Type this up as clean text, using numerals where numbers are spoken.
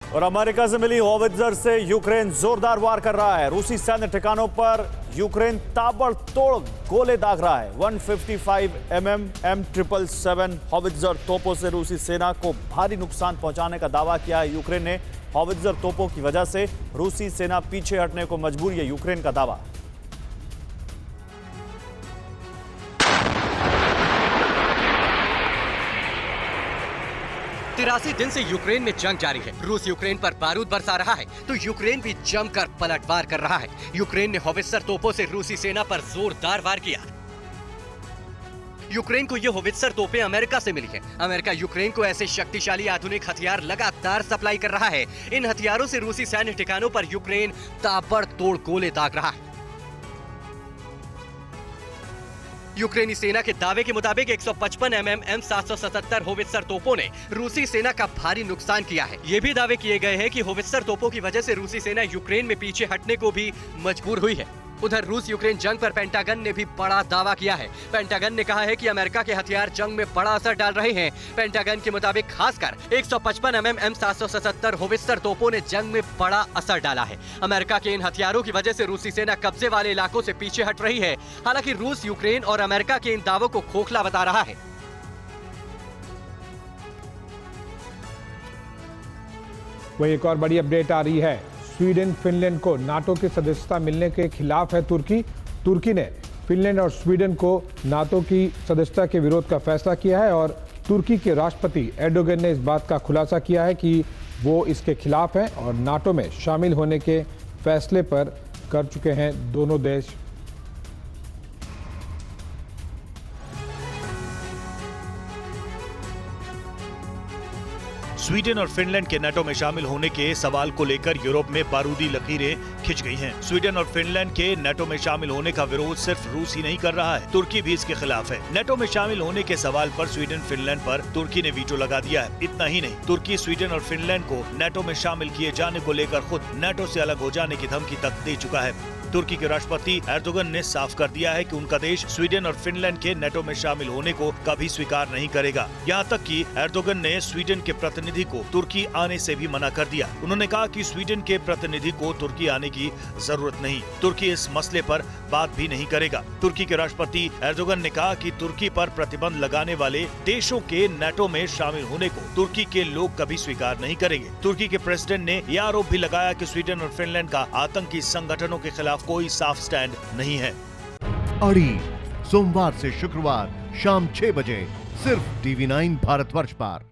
और अमेरिका से मिली हॉवित्जर से यूक्रेन जोरदार वार कर रहा है। रूसी सैन्य ठिकानों पर यूक्रेन ताबड़तोड़ गोले दाग रहा है। 155 M777 हॉवित्जर तोपों से रूसी सेना को भारी नुकसान पहुंचाने का दावा किया है यूक्रेन ने। हॉवित्जर तोपों की वजह से रूसी सेना पीछे हटने को मजबूर है, यूक्रेन का दावा। 83 दिन से यूक्रेन में जंग जारी है। रूस यूक्रेन पर बारूद बरसा रहा है तो यूक्रेन भी जमकर पलटवार कर रहा है। यूक्रेन ने हॉवित्जर तोपों से रूसी सेना पर जोरदार वार किया। यूक्रेन को ये हॉवित्जर तोपें अमेरिका से मिली हैं। अमेरिका यूक्रेन को ऐसे शक्तिशाली आधुनिक हथियार लगातार सप्लाई कर रहा है। इन हथियारों से रूसी सैन्य ठिकानों पर यूक्रेन ताबड़तोड़ गोले दाग रहा है। यूक्रेनी सेना के दावे के मुताबिक 155 mm M777 हॉवित्जर तोपों ने रूसी सेना का भारी नुकसान किया है। ये भी दावे किए गए हैं कि हॉवित्जर तोपों की वजह से रूसी सेना यूक्रेन में पीछे हटने को भी मजबूर हुई है। उधर रूस यूक्रेन जंग पर पेंटागन ने भी बड़ा दावा किया है। पेंटागन ने कहा है कि अमेरिका के हथियार जंग में बड़ा असर डाल रहे हैं। पेंटागन के मुताबिक खासकर 155 mm M777 हॉवित्जर तोपों ने जंग में बड़ा असर डाला है। अमेरिका के इन हथियारों की वजह से रूसी सेना कब्जे वाले इलाकों से पीछे हट रही है। हालांकि रूस यूक्रेन और अमेरिका के इन दावों को खोखला बता रहा है। वही एक और बड़ी अपडेट आ रही है। स्वीडन फिनलैंड को नाटो की सदस्यता मिलने के खिलाफ है तुर्की। तुर्की ने फिनलैंड और स्वीडन को नाटो की सदस्यता के विरोध का फैसला किया है और तुर्की के राष्ट्रपति एर्डोगन ने इस बात का खुलासा किया है कि वो इसके खिलाफ हैं और नाटो में शामिल होने के फैसले पर कर चुके हैं दोनों देश। स्वीडन और फिनलैंड के नाटो में शामिल होने के सवाल को लेकर यूरोप में बारूदी लकीरें खिंच गई हैं। स्वीडन और फिनलैंड के नाटो में शामिल होने का विरोध सिर्फ रूस ही नहीं कर रहा है, तुर्की भी इसके खिलाफ है। नाटो में शामिल होने के सवाल पर स्वीडन फिनलैंड पर तुर्की ने वीटो लगा दिया है। इतना ही नहीं, तुर्की स्वीडन और फिनलैंड को नाटो में शामिल किए जाने को लेकर खुद नाटो से अलग हो जाने की धमकी तक दे चुका है। तुर्की के राष्ट्रपति एर्दोगन ने साफ कर दिया है कि उनका देश स्वीडन और फिनलैंड के नाटो में शामिल होने को कभी स्वीकार नहीं करेगा। यहाँ तक कि एर्दोगन ने स्वीडन के प्रतिनिधि को तुर्की आने से भी मना कर दिया। उन्होंने कहा कि स्वीडन के प्रतिनिधि को तुर्की आने की जरूरत नहीं, तुर्की इस मसले पर बात भी नहीं करेगा। तुर्की के राष्ट्रपति एर्दोगन ने कहा कि तुर्की पर प्रतिबंध लगाने वाले देशों के नाटो में शामिल होने को तुर्की के लोग कभी स्वीकार नहीं करेंगे। तुर्की के प्रेसिडेंट ने यह आरोप भी लगाया कि स्वीडन और फिनलैंड का आतंकी संगठनों के खिलाफ कोई साफ स्टैंड नहीं है। अड़ी सोमवार से शुक्रवार शाम 6 बजे सिर्फ TV9 भारतवर्ष पर।